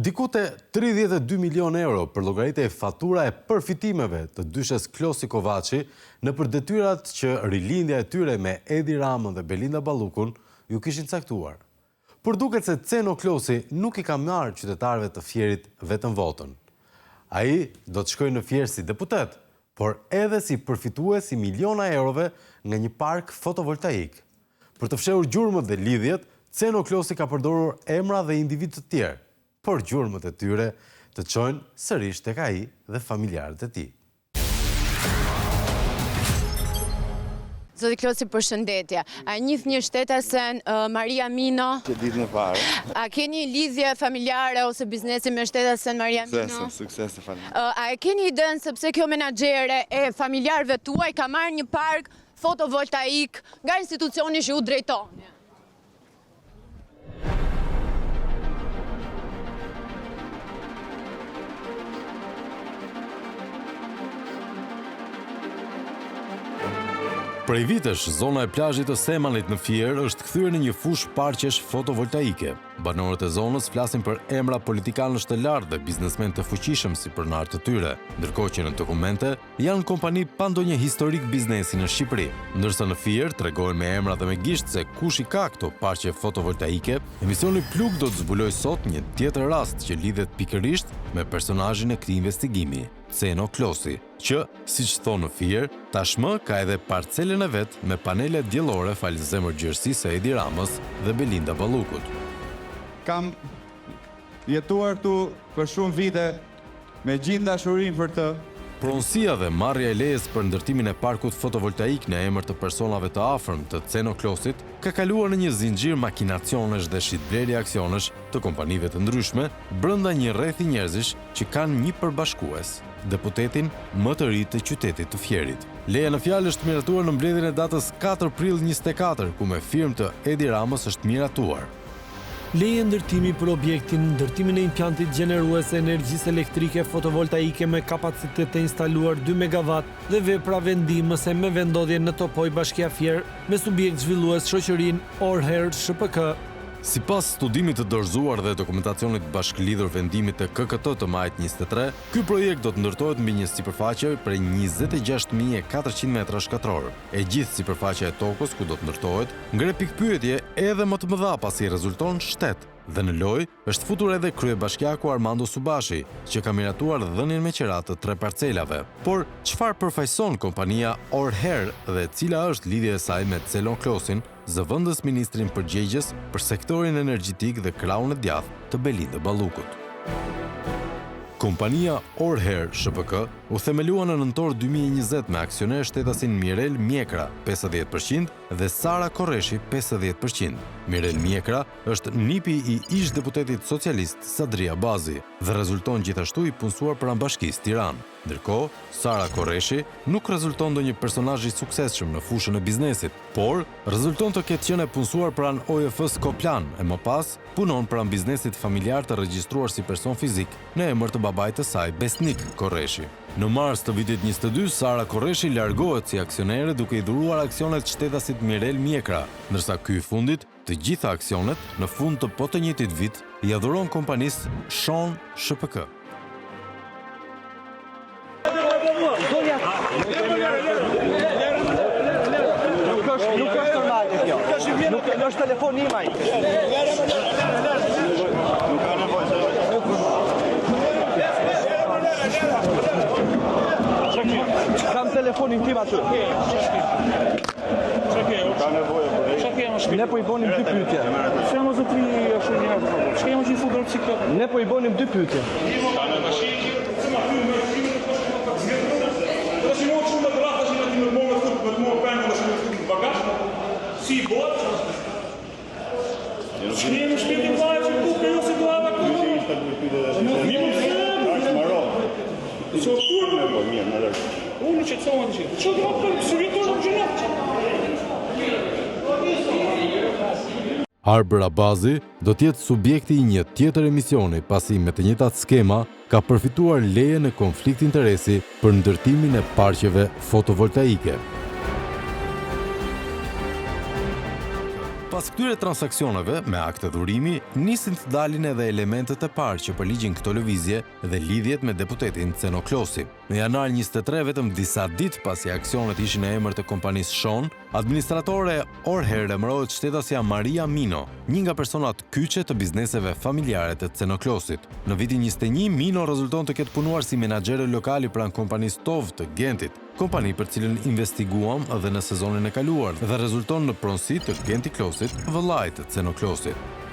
Diku te 32 milion euro për llogaritë e fatura e përfitimeve të dyshes Klosi Kovaçi në për detyrat që rilindja e tyre me Edi Ramën dhe Belinda Ballukun ju kishin caktuar. Por duket se Ceno Klosi nuk i ka marrë qytetarëve të Fierit vetëm votën. Ai do të shkojë në Fier si deputet, por edhe si përfitues i miliona eurove nga një park fotovoltaik. Për të fshehur gjurmët dhe lidhjet, Ceno Klosi ka përdorur emra dhe individ të tjerë, por gjurmët e tyre të çojnë sërish tek ai dhe familjarët e tij. Zoti Klosi, përshëndetje. A njeh një shtetësen Maria Mino? Që ditë në parë. A keni lidhje familjare ose biznesi me shtetësen Maria Mino? Sukses të falim. A e keni idenë sepse kjo menaxhere e familjarëve tuaj ka marrë një park fotovoltaik nga institucioni që u drejtoni? Prej vitesh, zona e plazhit të Semanit në Fier është kthyer në një fushë parqesh fotovoltaike. Banorët e zonës flasin për emra politikanësh të lartë dhe biznesmen të fuqishëm si pronar të tyre, ndërkohë që në dokumente janë kompani pa ndonjë historik biznesi në Shqipëri. Ndërsa në Fier tregohen me emra dhe me gisht se kush i ka këto parqe fotovoltaike, emisioni Plug do të zbulojë sot një tjetër rast që lidhet pikërisht me personazhin e këtij investigimi, Ceno Klosi, që, siç thonë në Fier, tashmë ka edhe parcelën e vet me panele diellore fal zemërgjërësisë së Edi Ramës dhe Belinda Ballukut. Kam jetuar këtu për shumë vite me gjithë dashurinë për të. Pronësia dhe marrja e lejes për ndërtimin e parkut fotovoltaik në emër të personave të afërm të Ceno Klosit ka kaluar në një zinxhir makinacionesh dhe shitblerje aksionesh të kompanive të ndryshme brenda një rrethi njerëzish që kanë një përbashkues, deputetin më të ri të qytetit të Fierit. Leja në fjalë është miratuar në mbledhjen e datës 4 prill 24, ku me firmë të Edi Ramës është miratuar. Leje ndërtimi për objektin, ndërtimin e implantit gjenerues e energjisë elektrike fotovoltaike me kapacitet të instaluar 2 MW dhe vepra vendimëse me vendodhje në Topoj Bashkia Fier me subjekt zhvillues shoqërinë Orher SHPK. Sipas studimit të dorëzuar dhe dokumentacionit bashkëlidhur vendimit të KKT të majit 23, ky projekt do të ndërtohet mbi një sipërfaqe prej 26.400 m2. E gjithë sipërfaqja e tokës ku do të ndërtohet ngre pikpyetje edhe më të mëdha pasi rezulton shtet. Dhe në lojë është futur edhe kryebashkiaku Armando Subashi, që ka miratuar dhënien me qerat të 3 parcelave. Por çfarë përfaqëson kompania Orher dhe cila është lidhja e saj me Ceno Klosin, zëvendës ministrin përgjegjës për sektorin energjetik dhe krahun e djathtë të Belinda Ballukut. Kompania Orher SHPK u themelua në nëntor 2020 me aksioner shtetasin Mirel Mjekra 50% dhe Sara Korreshi 50%. Mirel Mjekra është nipi i ish deputetit socialist Sadria Bazi dhe rezulton gjithashtu i punësuar pranë Bashkisë Tiranë. Ndërkohë, Sara Korreshi nuk rezulton ndonjë personazh i suksesshëm në fushën e biznesit, por rezulton të ketë qenë e punësuar pranë OFF Skoplan e më pas punon pranë biznesit familjar të regjistruar si person fizik në emër të babait të saj Besnik Korreshi. Në mars të vitit 22, Sara Korreshi largohet si aksionere duke i dhuruar aksionet shtetasit Mirel Mjekra, ndërsa ky i fundit të gjitha aksionet në fund të po të njëjtit vit i dhuron kompanisë Shon SHPK. Nuk është normale kjo. Nuk është telefon imaj. Nuk ka nevojë. Kam telefonin tim aty. Ka nevojë. Ne po i bënim 2 pyetje. Siamo zotri Shënjak. Shkemu që i futbol ciklet. Ne po i bënim 2 pyetje. Si bot? Shkemu shpiti vlajë që ku kjo si glava ku? Mi më se unë që të thonë të gjithë. Që të më për sëritur në gjënat? Arber Abazi do t'jetë subjekti i një tjetër emisioni pasi me të njëjtat skema ka përfituar leje në konflikt interesi për ndërtimin e parqeve fotovoltaike. Pas këtyre transaksioneve, me akt të dhurimi, nisin të dalin edhe elementet e parë që përligjin këto lëvizje dhe lidhjet me deputetin Cenoklosi. Në janar 23, vetëm disa ditë pasi aksionet ishin në emër të kompanisë Shon, administratore orëherë emërohet shtetësja Maria Mino, një nga personat kyçe të bizneseve familjare të Cenoklosit. Në vitin 21, Mino rezulton të ketë punuar si menaxhere lokali pranë kompanisë TOV të Gentit, kompani për cilën investiguam edhe në sezonin e kaluar dhe rezulton në pronësi të Genti Klosit, vëllait të Cenoklosit.